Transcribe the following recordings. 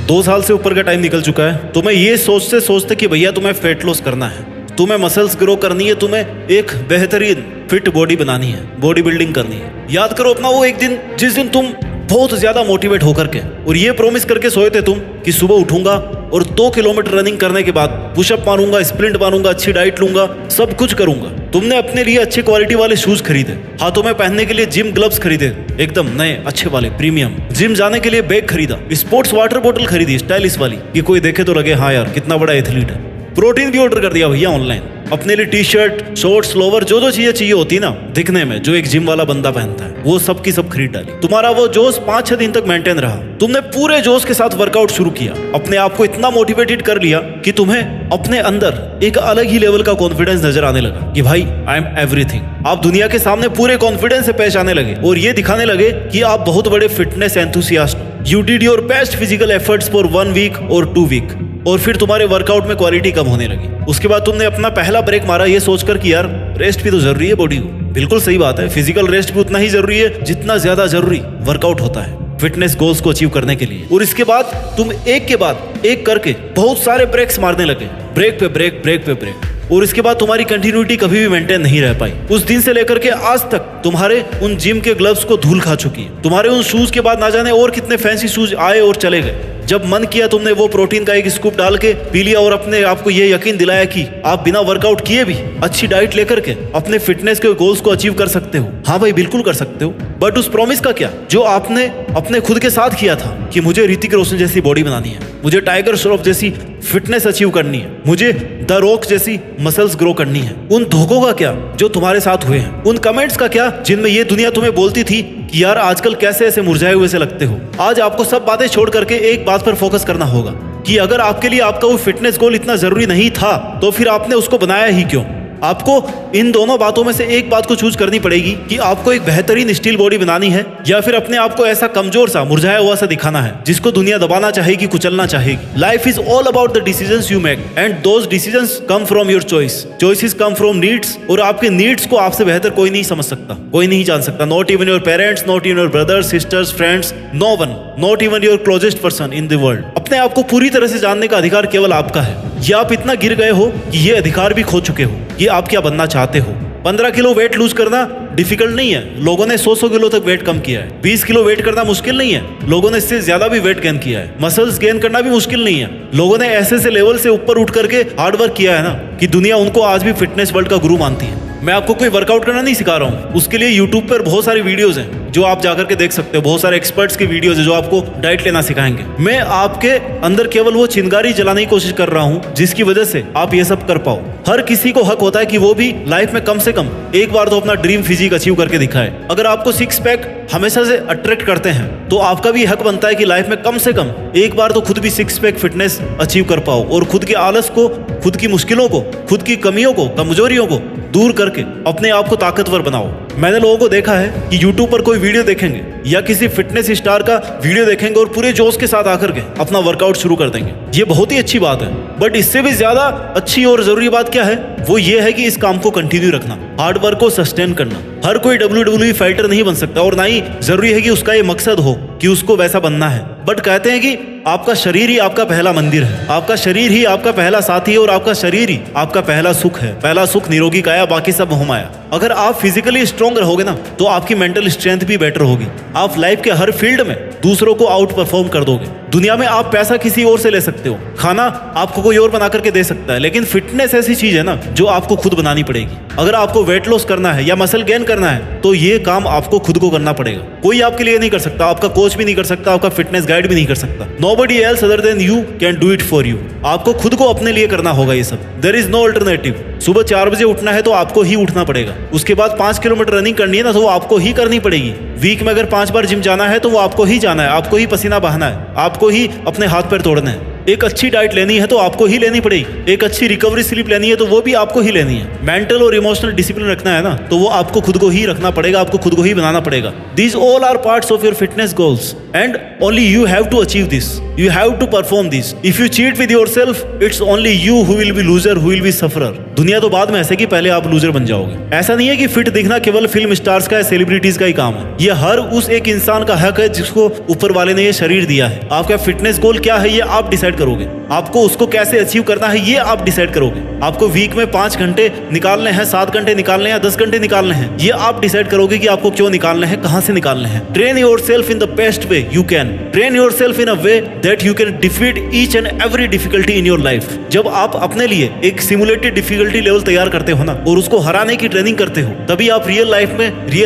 2 साल से ऊपर का टाइम निकल चुका है। तुम्हें ये सोचते कि भैया तुम्हें फेट लॉस करना है, तुम्हें मसल्स ग्रो करनी है, तुम्हें एक बेहतरीन फिट बॉडी बनानी है, बॉडी बिल्डिंग करनी है। याद करो अपना वो एक दिन जिस दिन तुम बहुत ज्यादा मोटिवेट होकर के और ये प्रॉमिस करके सोए थे तुम कि सुबह उठूंगा और 2 किलोमीटर रनिंग करने के बाद पुशअप मारूंगा, स्प्रिंट मारूंगा, अच्छी डाइट लूंगा, सब कुछ करूंगा। तुमने अपने लिए अच्छी क्वालिटी वाले शूज खरीदे, हाथों में पहनने के लिए जिम ग्लव्स खरीदे, एकदम नए अच्छे वाले प्रीमियम। जिम जाने के लिए बैग खरीदा, स्पोर्ट्स वाटर बोतल खरीदी स्टाइलिश वाली कि कोई देखे तो लगे हाँ यार कितना बड़ा एथलीट है। प्रोटीन भी ऑर्डर कर दिया भैया ऑनलाइन, अपने लिए टी शर्ट, शॉर्ट्स, लोवर, जो चीजें चाहिए होती ना दिखने में, जो एक जिम वाला बंदा पहनता है, वो सब की सब खरीद डाली। तुम्हारा वो जोश 5-6 दिन तक मेंटेन रहा। तुमने पूरे जोश के साथ वर्कआउट शुरू किया, अपने आप को इतना मोटिवेटेड कर लिया कि तुम्हें अपने अंदर एक अलग ही लेवल का कॉन्फिडेंस नजर आने लगा कि भाई आई एम एवरीथिंग। आप दुनिया के सामने पूरे कॉन्फिडेंस से पेश आने लगे और ये दिखाने लगे कि आप बहुत बड़े फिटनेस एंथुसियास्ट हो। You did your best physical efforts for 1 week और 2 वीक और फिर तुम्हारे वर्कआउट में क्वालिटी कम होने लगी। उसके बाद तुमने अपना पहला ब्रेक मारा ये सोचकर कि यार रेस्ट भी तो जरूरी है बॉडी को। बिल्कुल सही बात है, फिजिकल रेस्ट भी उतना ही जरूरी है जितना ज्यादा जरूरी वर्कआउट होता है फिटनेस गोल्स को अचीव करने के लिए। और इसके बाद तुम एक के बाद एक करके बहुत सारे ब्रेक्स मारने लगे, ब्रेक पे ब्रेक, ब्रेक पे ब्रेक। और इसके बाद तुम्हारी कंटिन्यूटी कभी भी मेंटेन नहीं रह पाई। उस दिन से लेकर के आज तक तुम्हारे उन जिम के ग्लव्स को धूल खा चुकी है। तुम्हारे उन शूज के बाद ना जाने और कितने फैंसी शूज आए और चले गए। जब मन किया तुमने वो प्रोटीन का एक स्कूप डाल के पी लिया और अपने आप को ये यकीन दिलाया कि आप बिना वर्कआउट किए भी अच्छी डाइट लेकर के अपने फिटनेस के गोल्स को अचीव कर सकते हो। हाँ भाई बिल्कुल कर सकते हो, बट उस प्रॉमिस का क्या जो आपने अपने खुद के साथ किया था कि मुझे ऋतिक रोशन जैसी बॉडी बनानी है, मुझे टाइगर श्रॉफ जैसी फिटनेस अचीव करनी है, मुझे द रॉक जैसी मसल्स ग्रो करनी है। उन धोखों का क्या जो तुम्हारे साथ हुए हैं, उन कमेंट्स का क्या जिनमें ये दुनिया तुम्हें बोलती थी कि यार आजकल कैसे ऐसे मुरझाए हुए से लगते हो। आज आपको सब बातें छोड़ करके एक बात पर फोकस करना होगा कि अगर आपके लिए आपका वो फिटनेस गोल इतना जरूरी नहीं था तो फिर आपने उसको बनाया ही क्यों। आपको इन दोनों बातों में से एक बात को चूज करनी पड़ेगी कि आपको एक बेहतरीन स्टील बॉडी बनानी है या फिर अपने आप को ऐसा कमजोर सा मुरझाया हुआ सा दिखाना है जिसको दुनिया दबाना चाहेगी, कुचलना चाहेगी। Life is all about the decisions you make and those decisions come from your choice. Choices come from needs और आपके नीड्स को आपसे बेहतर कोई नहीं समझ सकता, कोई नहीं जान सकता। Not even your parents, not even your brothers, sisters, friends, no one, not even your closest person in the world. अपने आप को पूरी तरह से जानने का अधिकार केवल आपका है। ये आप इतना गिर गए हो कि ये अधिकार भी खो चुके हो। ये आप क्या बनना चाहते हो। 15 किलो वेट लूज करना डिफिकल्ट नहीं है, लोगों ने 100 किलो तक वेट कम किया है। 20 किलो वेट करना मुश्किल नहीं है, लोगों ने इससे ज्यादा भी वेट गेन किया है। मसल्स गेन करना भी मुश्किल नहीं है, लोगों ने ऐसे लेवल से ऊपर उठ करके हार्ड वर्क किया है ना कि दुनिया उनको आज भी फिटनेस वर्ल्ड का गुरु मानती है। मैं आपको कोई वर्कआउट करना नहीं सिखा रहा हूँ, उसके लिए यूट्यूब पर बहुत सारी वीडियोस हैं जो आप जाकर के देख सकते हो। बहुत सारे एक्सपर्ट्स की वीडियोस है जो आपको डाइट लेना सिखाएंगे। मैं आपके अंदर केवल वो चिंगारी जलाने की कोशिश कर रहा हूँ जिसकी वजह से आप ये सब कर पाओ। हर किसी को हक होता है कि वो भी लाइफ में कम से कम एक बार तो अपना ड्रीम फिजिक अचीव करके दिखाए। अगर आपको 6 पैक हमेशा से अट्रैक्ट करते हैं तो आपका भी हक बनता है कि लाइफ में कम से कम एक बार तो खुद भी 6 पैक फिटनेस अचीव कर पाओ और खुद के आलस को, खुद की मुश्किलों को, खुद की कमियों को, कमजोरियों को दूर करके अपने आप को ताकतवर बनाओ। मैंने लोगों को देखा है कि YouTube पर कोई वीडियो देखेंगे या किसी फिटनेस स्टार का वीडियो देखेंगे और पूरे जोश के साथ आकर के अपना वर्कआउट शुरू कर देंगे। ये बहुत ही अच्छी बात है, बट इससे भी ज्यादा अच्छी और जरूरी बात क्या है वो ये है कि इस काम को कंटिन्यू रखना, हार्ड वर्क को सस्टेन करना। हर कोई WWE फाइटर नहीं बन सकता और ना ही जरूरी है कि उसका ये मकसद हो कि उसको वैसा बनना है। बट कहते हैं कि आपका शरीर ही आपका पहला मंदिर है, आपका शरीर ही आपका पहला साथी है और आपका शरीर ही आपका पहला सुख है। पहला सुख निरोगी काया, बाकी सब मोहमाया। अगर आप फिजिकली स्ट्रॉन्ग रहोगे ना तो आपकी मेंटल स्ट्रेंथ भी बेटर होगी। आप लाइफ के हर फील्ड में दूसरों को आउट परफॉर्म कर दोगे। दुनिया में आप पैसा किसी और से ले सकते हो, खाना आपको कोई और बना करके दे सकता है, लेकिन फिटनेस ऐसी चीज है ना जो आपको खुद बनानी पड़ेगी। अगर आपको वेट लॉस करना है या मसल गेन करना है तो ये काम आपको खुद को करना पड़ेगा। कोई आपके लिए नहीं कर सकता, आपका कोच भी नहीं कर सकता, आपका फिटनेस गाइड भी नहीं कर सकता। Nobody else other than you can do it for you। आपको खुद को अपने लिए करना होगा ये सब। There is no alternative। सुबह 4 बजे उठना है तो आपको ही उठना पड़ेगा। उसके बाद 5 किलोमीटर रनिंग करनी है ना तो वो आपको ही करनी पड़ेगी। वीक में अगर 5 बार जिम जाना है तो वो आपको ही जाना है, आपको ही पसीना बहाना है, आपको ही अपने हाथ पैर तोड़ने हैं। एक अच्छी डाइट लेनी है तो आपको ही लेनी पड़ेगी। एक अच्छी रिकवरी स्लीप लेनी है तो वो भी आपको ही लेनी है। मेंटल और इमोशनल डिसिप्लिन रखना है ना तो वो आपको खुद को ही रखना पड़ेगा, आपको खुद को ही बनाना पड़ेगा। These all are parts of your fitness goals and only you have to achieve this. You have to perform these. If you cheat with yourself, it's only you who will be loser, who will be sufferer. दुनिया तो बाद में ऐसे कि पहले आप loser बन जाओगे। ऐसा नहीं है कि फिट दिखना केवल फिल्म स्टार्स का है, सेलिब्रिटीज का ही काम है। ये हर उस एक इंसान का हक है जिसको ऊपर वाले ने ये शरीर दिया है। आपका फिटनेस गोल क्या है ये आप डिसाइड करोगे। आपको उसको कैसे अचीव करना है ये आप डिसाइड करोगे। आपको वीक में 5 घंटे निकालने हैं, 7 घंटे निकालने हैं, 10 घंटे निकालने हैं, ये आप डिसाइड करोगे कि आपको क्यों निकालने हैं, कहां से निकालने हैं। Train yourself in the best way you can. Train yourself in a way that you can defeat each and every difficulty in your life. जब आप अपने लिए एक सिमुलेटेड डिफिकल्टी लेवल तैयार करते हो ना और उसको हराने की ट्रेनिंग करते हो, तभी आप रियल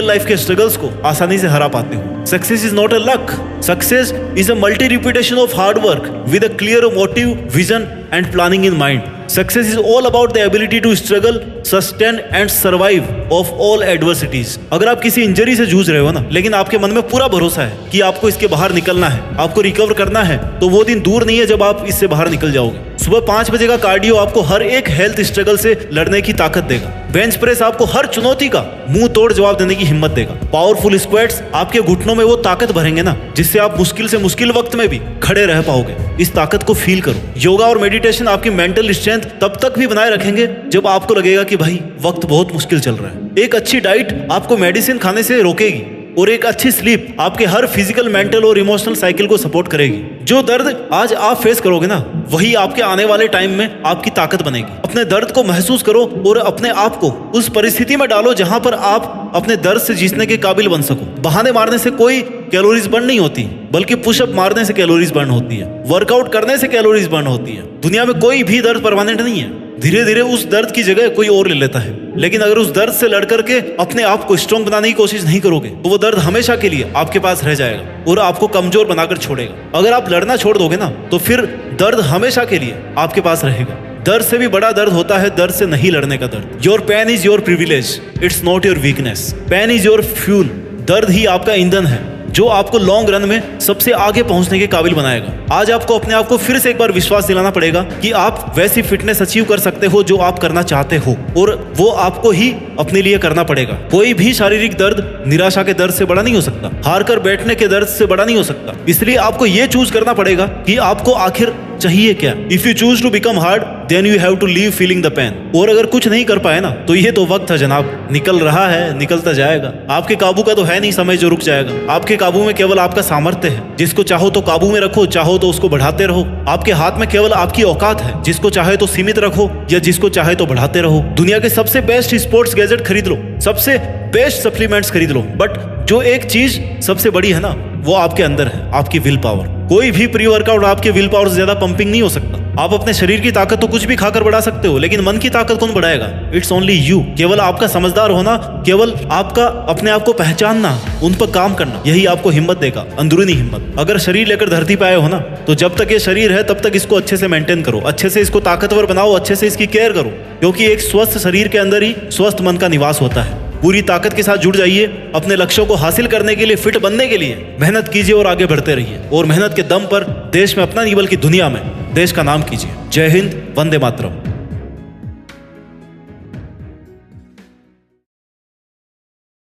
लाइफ के स्ट्रगल्स को आसानी से हरा पाते हो। Success is not a luck. Success is a multi repetition of hard work with a clear motive, vision and planning in mind. Success is all about the ability to struggle, sustain and survive of all adversities. अगर आप किसी injury से जूझ रहे हो ना, लेकिन आपके मन में पूरा भरोसा है कि आपको इसके बाहर निकलना है, आपको रिकवर करना है, तो वो दिन दूर नहीं है जब आप इससे बाहर निकल जाओगे। सुबह 5 बजे का कार्डियो आपको हर एक हेल्थ स्ट्रगल से लड़ने की ताकत देगा। बेंच प्रेस आपको हर चुनौती का मुंह तोड़ जवाब देने की हिम्मत देगा। पावरफुल स्क्वाट्स आपके घुटनों में वो ताकत भरेंगे ना जिससे आप मुश्किल से मुश्किल वक्त में भी खड़े रह पाओगे। इस ताकत को फील करो। योगा और मेडिटेशन आपकी मेंटल स्ट्रेंथ तब तक भी बनाए रखेंगे जब आपको लगेगा कि भाई वक्त बहुत मुश्किल चल रहा है। एक अच्छी डाइट आपको मेडिसिन खाने से रोकेगी और एक अच्छी स्लीप आपके हर फिजिकल, मेंटल और इमोशनल साइकिल को सपोर्ट करेगी। जो दर्द आज आप फेस करोगे ना, वही आपके आने वाले टाइम में आपकी ताकत बनेगी। अपने दर्द को महसूस करो और अपने आप को उस परिस्थिति में डालो जहां पर आप अपने दर्द से जीतने के काबिल बन सको। बहाने मारने से कोई कैलोरीज बर्न नहीं होती, बल्कि पुशअप मारने से कैलोरीज बर्न होती है, वर्कआउट करने से कैलोरीज बर्न होती है। दुनिया में कोई भी दर्द परमानेंट नहीं है। धीरे धीरे उस दर्द की जगह कोई और ले लेता है, लेकिन अगर उस दर्द से लड़ करके अपने आप को स्ट्रॉन्ग बनाने की कोशिश नहीं करोगे तो वो दर्द हमेशा के लिए आपके पास रह जाएगा और आपको कमजोर बनाकर छोड़ेगा। अगर आप लड़ना छोड़ दोगे ना तो फिर दर्द हमेशा के लिए आपके पास रहेगा। दर्द से भी बड़ा दर्द होता है दर्द से नहीं लड़ने का दर्द। Your pain is your privilege, it's not your weakness. Pain is your fuel. दर्द ही आपका ईंधन है जो आपको लॉन्ग रन में सबसे आगे पहुंचने के काबिल बनाएगा। आज आपको अपने आप को फिर से एक बार विश्वास दिलाना पड़ेगा कि आप वैसी फिटनेस अचीव कर सकते हो जो आप करना चाहते हो, और वो आपको ही अपने लिए करना पड़ेगा। कोई भी शारीरिक दर्द निराशा के दर्द से बड़ा नहीं हो सकता, हार कर बैठने के दर्द से बड़ा नहीं हो सकता। इसलिए आपको ये चूज करना पड़ेगा कि आपको आखिर चाहिए क्या। If you choose to become hard then you have to leave feeling the pain. और अगर कुछ नहीं कर पाए ना तो ये तो वक्त है जनाब, निकल रहा है, निकलता जाएगा। आपके काबू का तो है नहीं समय जो रुक जाएगा। आपके काबू में केवल आपका सामर्थ्य है। जिसको चाहो तो काबू में रखो, चाहो तो उसको बढ़ाते रहो। आपके हाथ में केवल आपकी औकात है। जिसको चाहे तो सीमित रखो या जिसको चाहे तो बढ़ाते रहो। दुनिया के सबसे बेस्ट स्पोर्ट्स गैजेट खरीद लो, सबसे बेस्ट सप्लीमेंट्स खरीद लो, बट जो एक चीज सबसे बड़ी है ना वो आपके अंदर है, आपकी विल पावर। कोई भी प्री वर्कआउट आपके विल पावर से ज्यादा पंपिंग नहीं हो सकता। आप अपने शरीर की ताकत तो कुछ भी खाकर बढ़ा सकते हो, लेकिन मन की ताकत कौन बढ़ाएगा? It's only you. केवल आपका समझदार होना, केवल आपका अपने आप को पहचानना, उन पर काम करना, यही आपको हिम्मत देगा, अंदरूनी हिम्मत। अगर शरीर लेकर धरती पे आए हो ना तो जब तक ये शरीर है तब तक इसको अच्छे से मेंटेन करो, अच्छे से इसको ताकतवर बनाओ, अच्छे से इसकी केयर करो, क्योंकि एक स्वस्थ शरीर के अंदर ही स्वस्थ मन का निवास होता है। पूरी ताकत के साथ जुड़ जाइए। अपने लक्ष्यों को हासिल करने के लिए, फिट बनने के लिए मेहनत कीजिए और आगे बढ़ते रहिए। और मेहनत के दम पर देश में अपना नहीं बल्कि दुनिया में देश का नाम कीजिए। जय हिंद, वंदे मातरम।